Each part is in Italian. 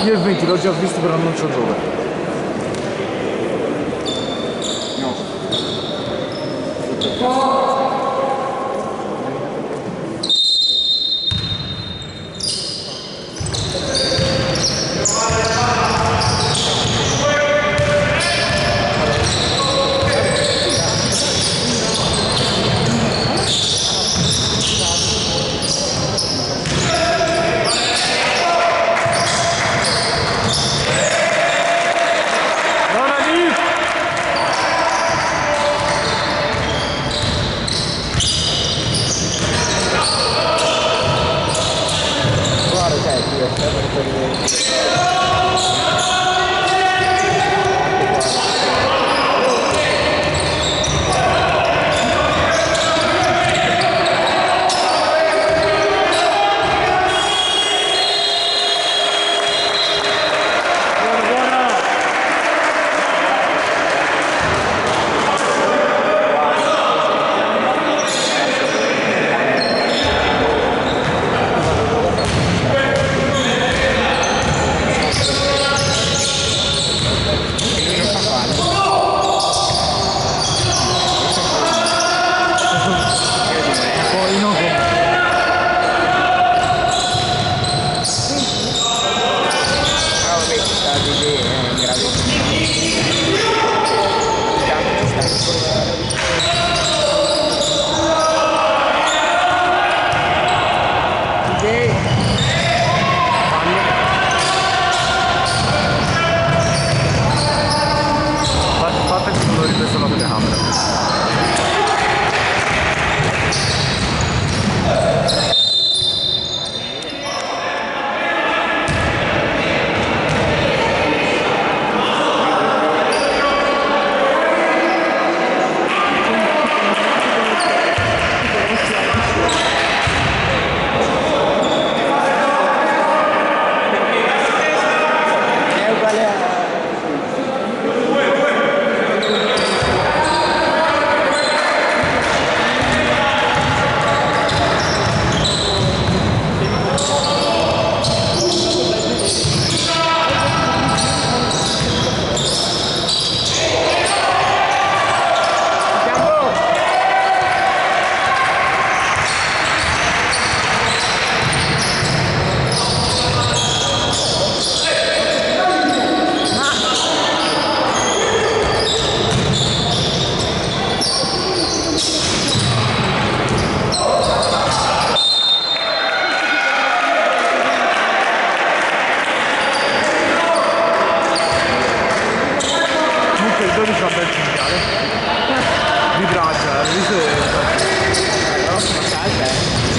Io il 20 l'ho già visto però non so dove.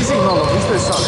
Sì, no, l'ho visto e sale.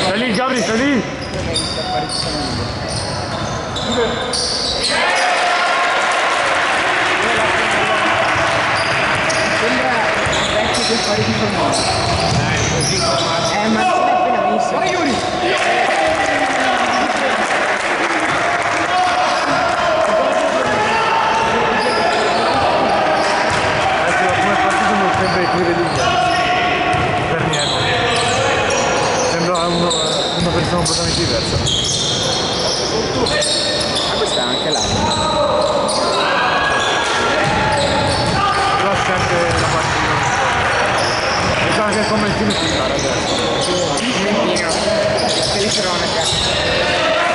Stai lì, Gabri, stai lì! Sembra vecchio che fare di famoso. Ma non è appena visto. Vai Yuri! Come partito non sembra i tuoi religiosi. Per niente. Sembra una persona completamente diversa. Ma questa è anche l'altra. Però sente la partita. Mi sa che il commentino si fa adesso. Sì, un commentino. Telecronaca.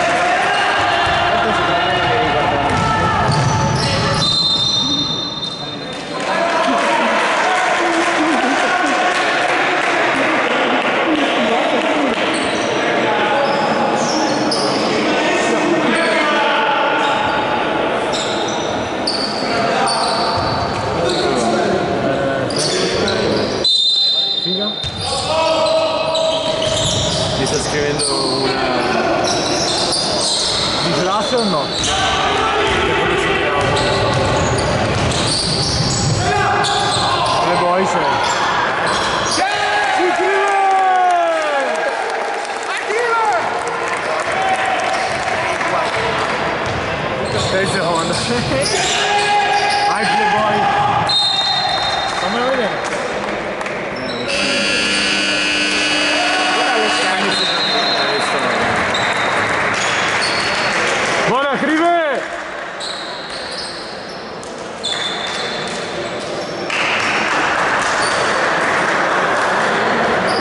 forse o no? Le boy sei. Sei secondo. Vai Playboy. Fammelo vedere. Buona Crive!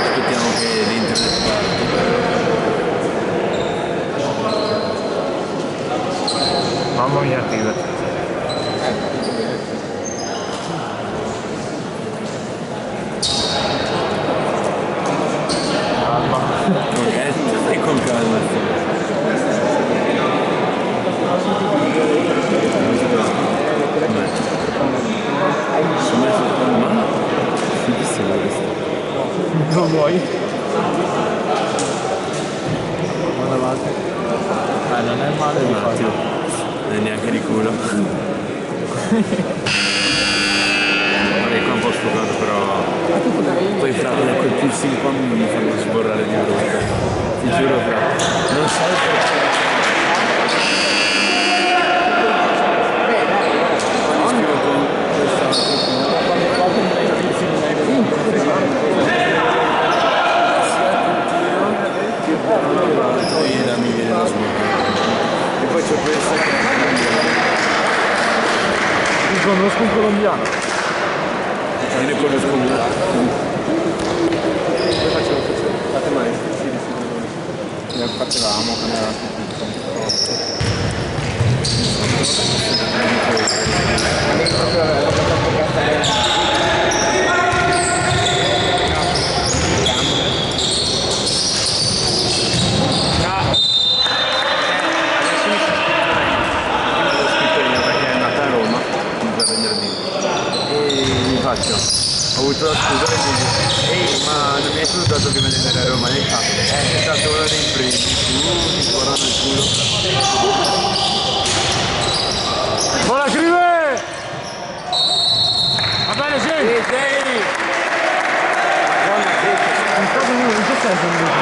Aspettiamo che l'internet parta. Mamma mia Crive. Calma. Ok, stai con calma. Non vuoi? Guarda avanti. Non è male di fatto. Non è neanche di culo. Vabbè, qua un po' sfocato, però poi fra quel colpissimo qua mi fanno sborrare di brutto. Ti giuro, fra. Non so perché. Scrivo con questa poi da mi viene da smoccare. E poi c'è questa che Io conosco un colombiano. io ne conosco uno. Fate mai? Ne facevamo quando era Ho avuto la scusa e mi dice ehi ma non mi hai salutato che me ne andare a Roma e fa è stato uno dei primi mi sborrano il culo. Buona Crive! Va bene, sì! In che senso invece?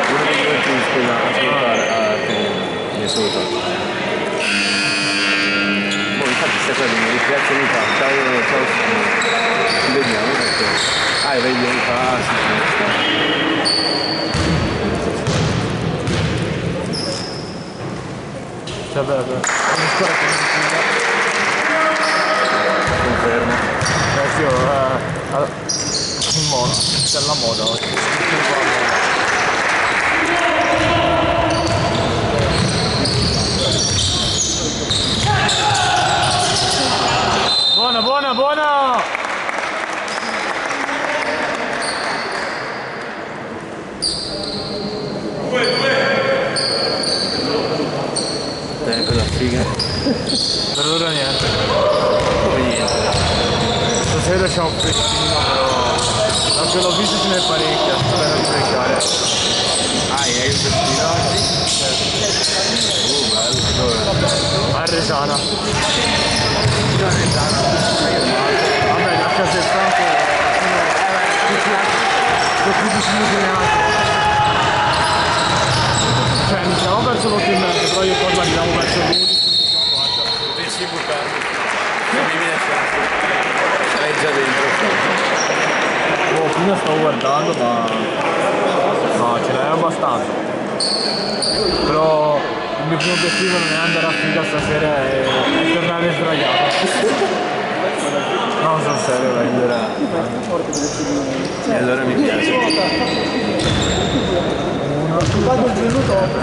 Uno degli ultimi scusa ascoltare che mi ha salutato. Boh, infatti sta cosa mi ripiazza e mi fa ciao signore. Ci vediamo perché vedi mi fa sì. Cioè bello, Confermo. sì, in moda, c'è la moda oggi. Buona, buona, buona! Cosa figa? Per ora niente. Come niente. Stasera c'è un festino però. Anche l'ho visto ce n'è parecchia, spero di beccare. Hai un festino oggi? Bello, dove? A Resana. Vabbè, la casetta ancora. Sono 15 minuti neanche. Cioè, iniziamo verso l'8:30, però io poi arriviamo verso l'11. Pensi di buttarmi? Non mi viene chance. Sarei già dentro. Oh, prima stavo guardando, ma no, ce n'è abbastanza. Però il mio primo obiettivo non è andare a figa stasera e tornare sdraiato. No, sono serio, allora. E allora mi piace. Vado il giorno dopo,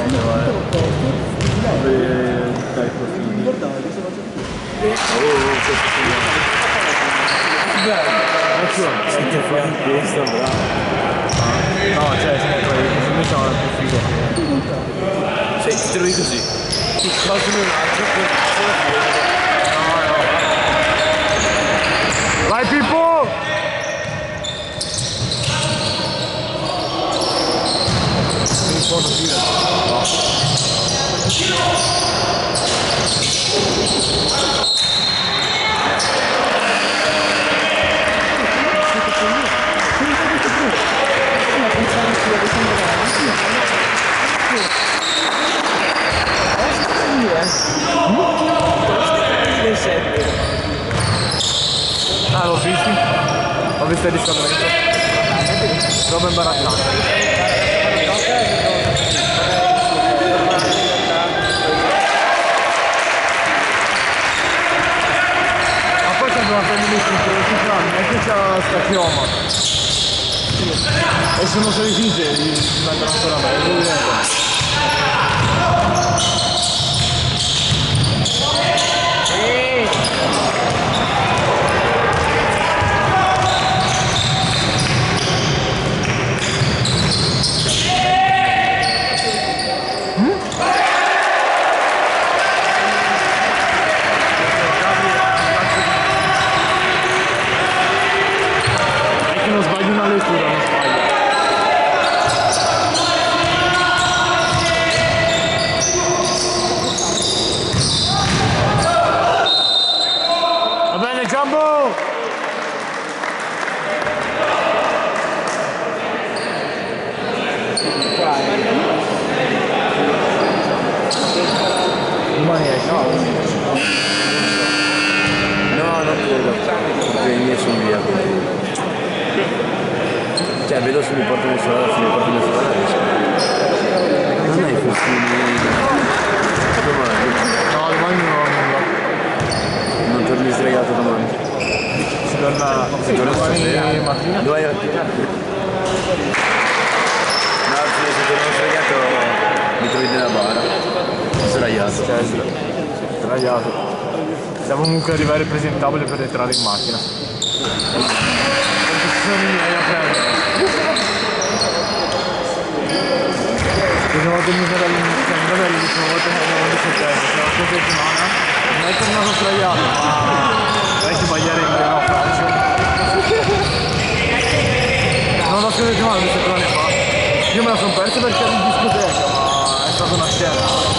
Dai, profili. Siete fuori questo, bravo. No, cioè, se ne poi invece è più figo. Cioè, ti trovi così. Ti così un altro Vai Pippo! Mi sono girato. No. visto il riscaldamento. Roba imbarazzante. Dobbiamo prendere il titolo, non è che c'ha sta chioma. E se non sono sinceri, vengono ancora bene. Non sbaglio una lettura, non sbaglio. Va bene, Giambo! Domani esce? No, non credo. Perché i miei sono via. Cioè, vedo se mi portano in strada, se mi portano in strada riesco. Non hai festini domani? No, domani non ho nulla. Non torni sdregato domani? Si torna domani mattina. Dove hai attivato? No, se torno sdregato mi trovi nella bara. Sdraiato. Cioè, sdraiato. Siamo comunque arrivare presentabile per entrare in macchina. Perché ci sono i miei a prendere. L'ultima volta che mi sono l'ultima volta che avevo detto tempo, cioè la scorsa settimana, non è tornato sdraiato, ma vai a sbagliare in no, faccio. Non la scorsa settimana, 2 settimane fa. Io me la sono persa perché ero in discoteca, ma è stata una scena.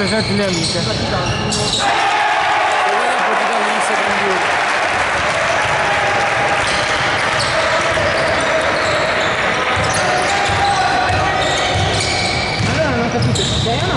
presenti le amiche. Allora non ho capito se sei o no?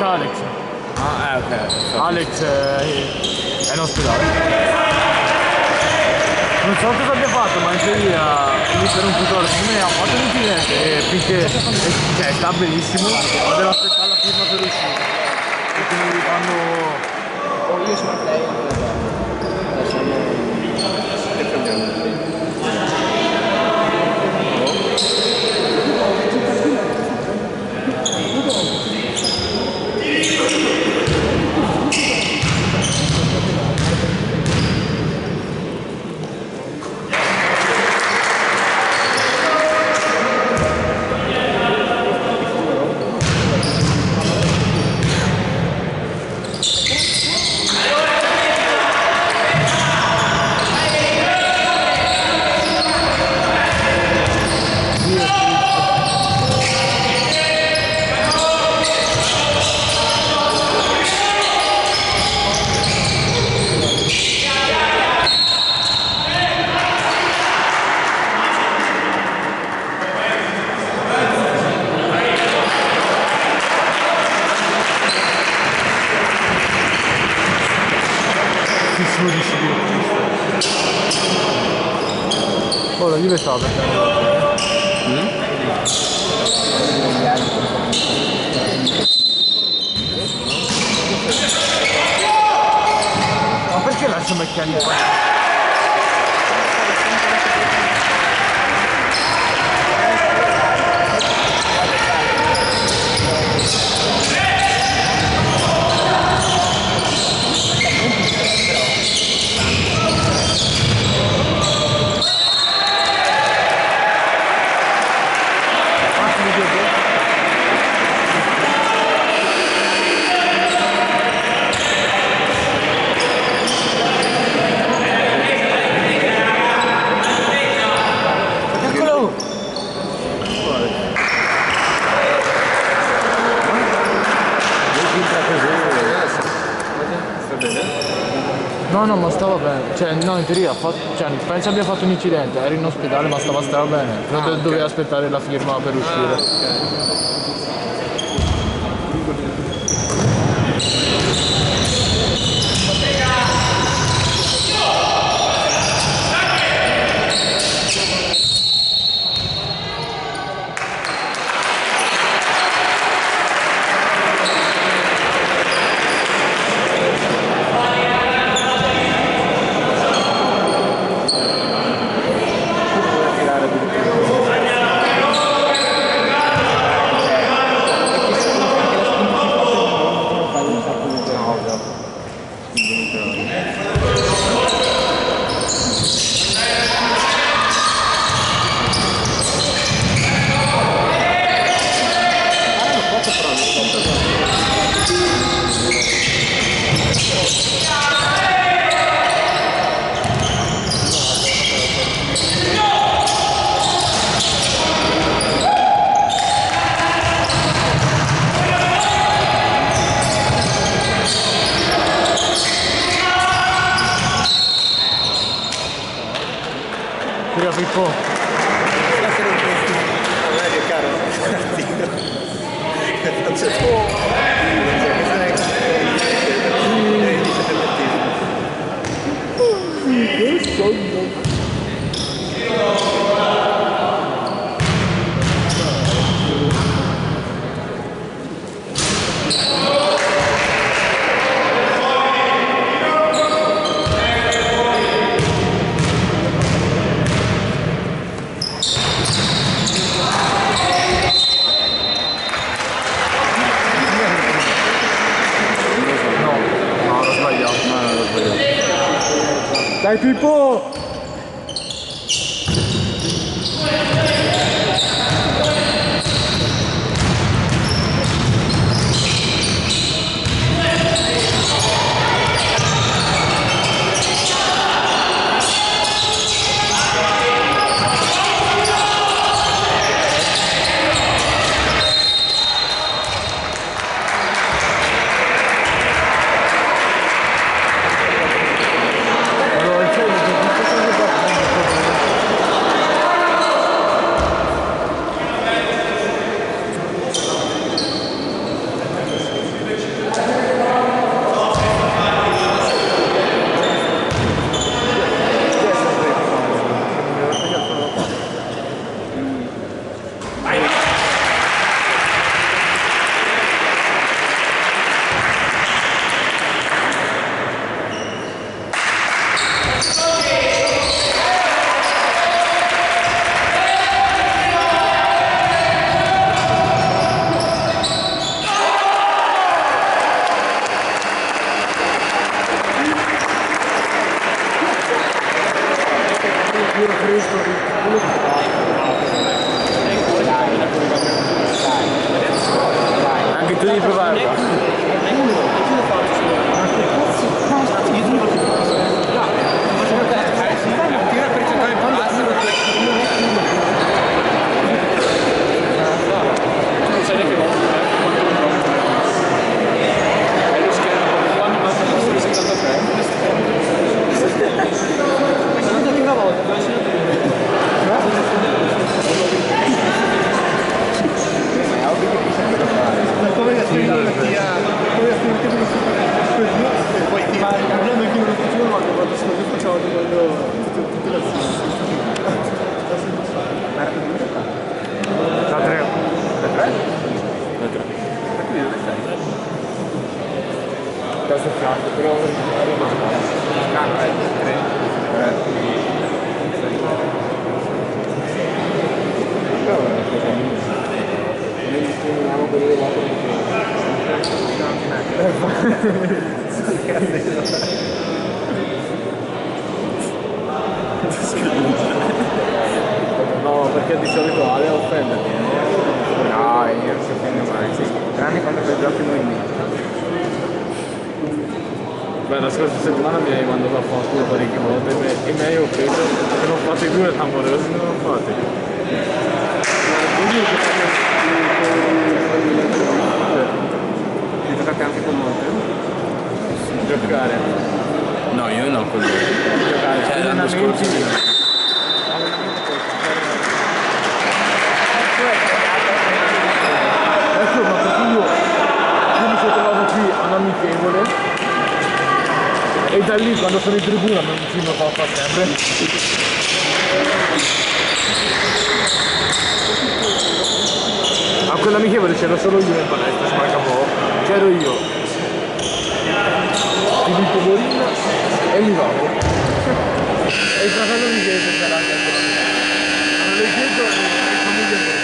Alex. Ah, ok. Alex è in ospedale. Non so cosa abbia fatto, ma in teoria lì per un tutore secondo me ha fatto un incidente e finché sta benissimo, ma deve aspettare la firma per uscire. E quindi quando... Io sono lei. Lasciamo... Che prendiamo? Juve stava perdendo. Ma perché lascia Meccani qua? No, ma stava bene, cioè no, in teoria penso abbia fatto un incidente, era in ospedale ma stava bene, credo doveva aspettare la firma per uscire. Pippo. Dai Pippo! Allora, già soffiato, però arriva Noi quello di voto no, perché di solito Ale offenderti. no, io non si offende mai, sì. Tranne quando fai giochi movimenti. Beh, la scorsa settimana mi hai mandato a fanculo parecchie volte e mi hai offeso perché non fate più le amorose, non lo fate. Vi giocate anche con Monte? Giocare. No, io no, con lui. Giocare. Cioè, l'anno scorso sì. Ecco, ma perché io mi sono trovato qui all'amichevole e da lì quando sono in tribuna non ci lo fa sempre. A quell'amichevole c'ero solo io in palestra, spacca poco. C'ero io, Filippo Borina e Milano. E il fratello di Chiesa c'era anche ancora. Hanno le chiedo e famiglia mia.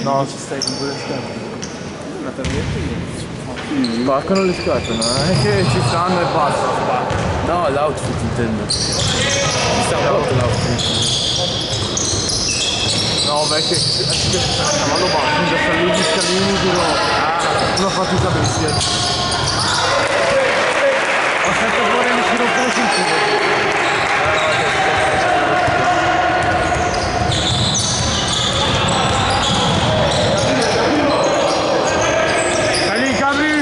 No, ci stai con quelle scarpe. Una taglietta spaccano le scarpe, non è che ci stanno e basta. no, l'outfit intendo. Mi sta molto l'outfit. No, vecchio, è cavallo basso, da salire gli scalini, però una fatica bestia. Aspetta fuori di tiro fuori sul cubo. Dai, Cabri!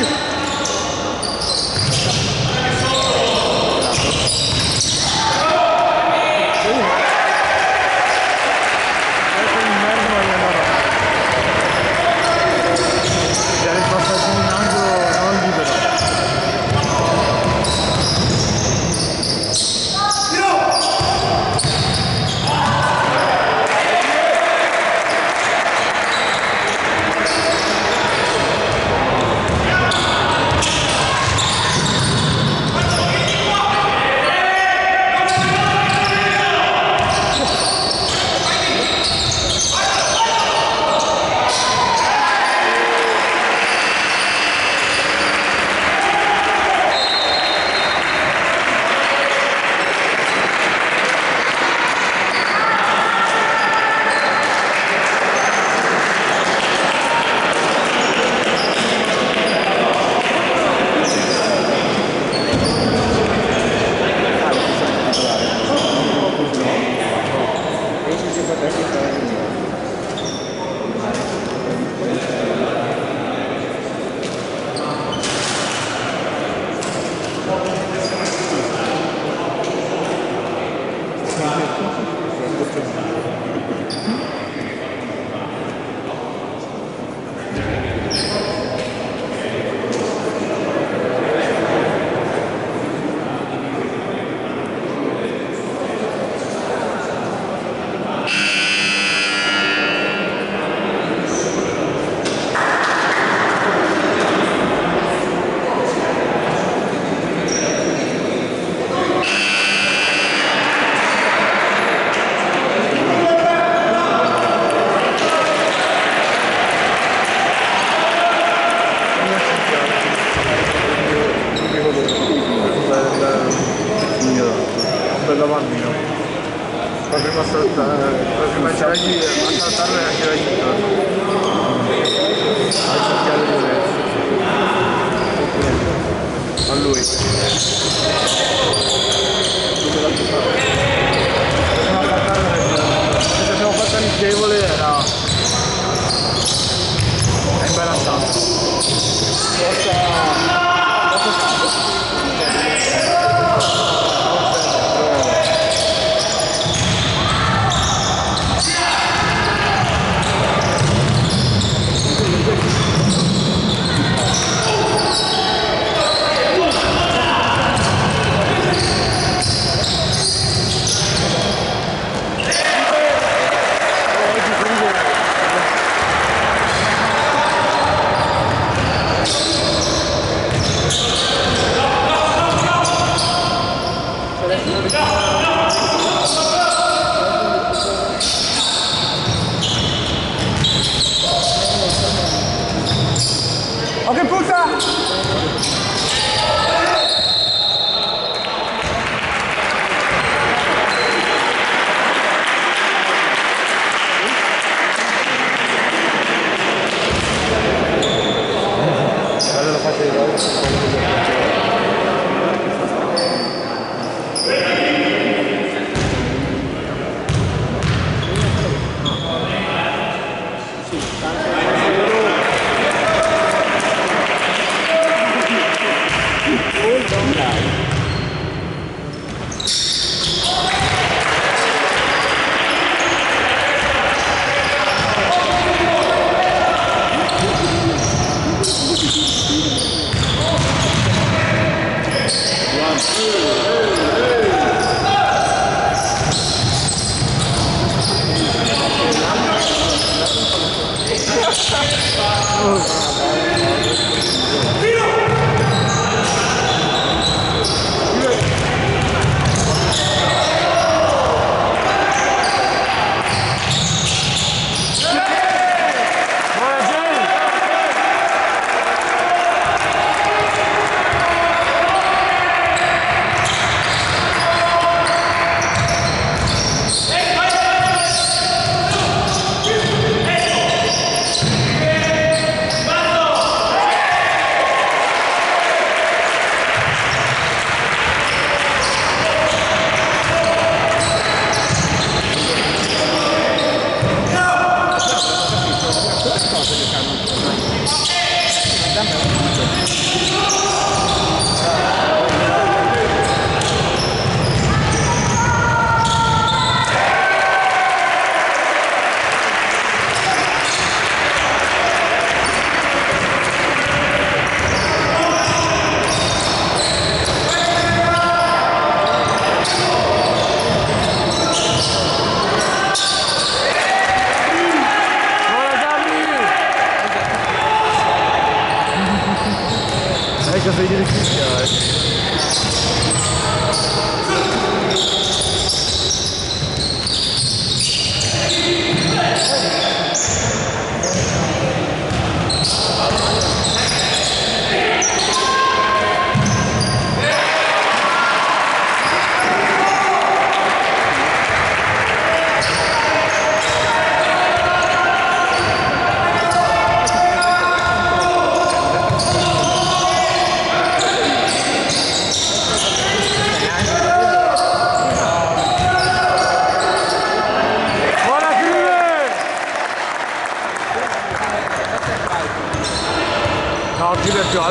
Bella bambina. La prima giragli a saltarlo e a giragli a cercare di a lui. Se abbiamo fatto amichevole era imbarazzante. Oh che puttana! Allora faccio i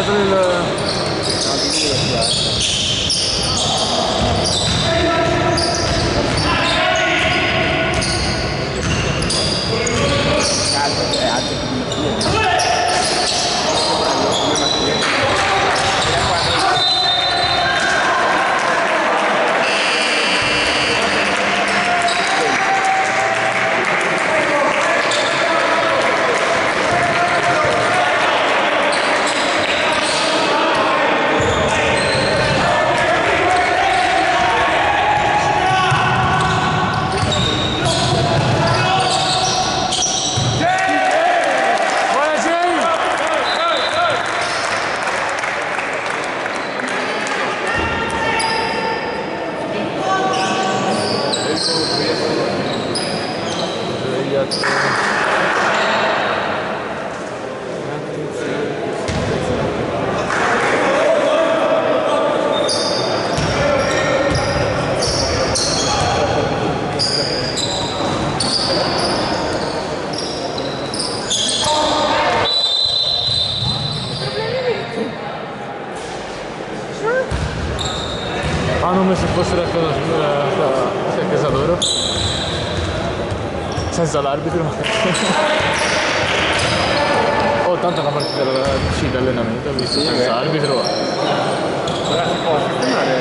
l'altro del... Ah, come se fosse la casa loro. Senza l'arbitro. Oh, tanto una partita sì, d'allenamento, ho visto, senza arbitro. Ora si può sistemare.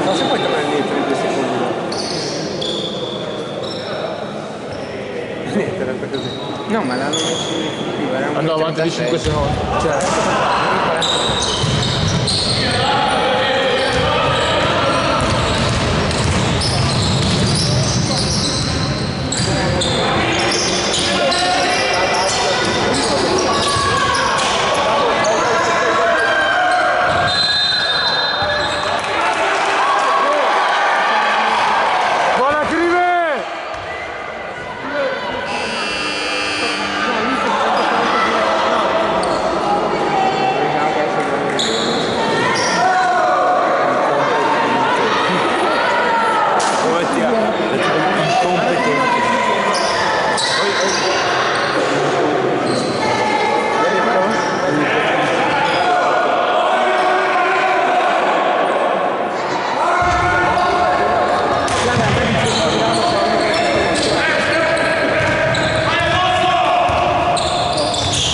Non si può tornare indietro in 2 secondi. Niente, era così. No, ma l'hanno messo qui, era un Andò avanti di 5 secondi. Cioè.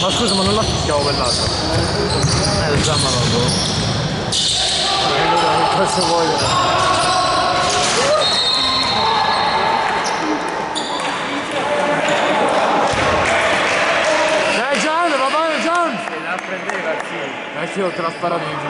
Ma scusa, ma non la fischiavo quell'altro? Lo sa, ma lo cosa voglio? Gian, va bene Gian! Se la prendeva, sì. Io te la sparato in giù.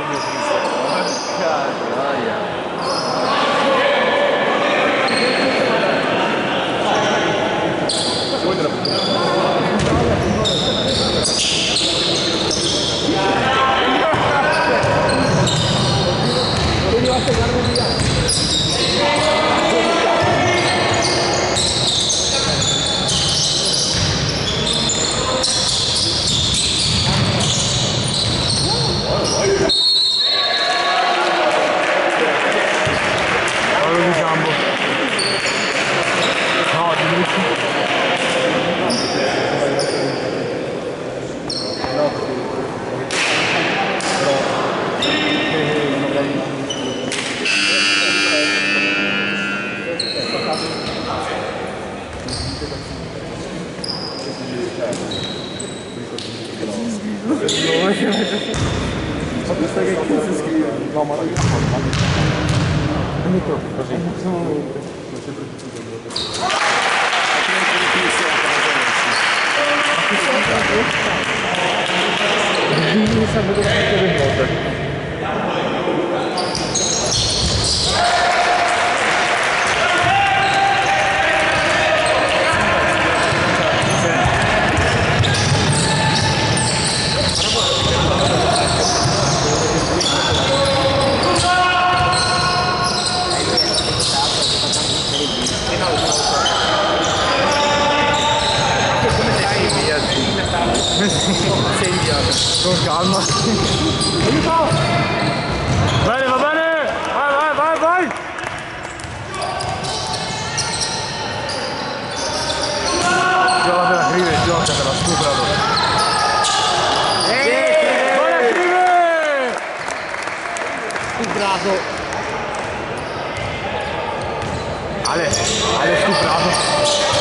Questa che cazzo scrive? No, ma così. Mi sa vedo che è notte. Sei idiota. Con calma. Bene, va bene. Vai, vai, vai, vai. Giocatela, scrive, giocatela, stupralo. Ale stuprato.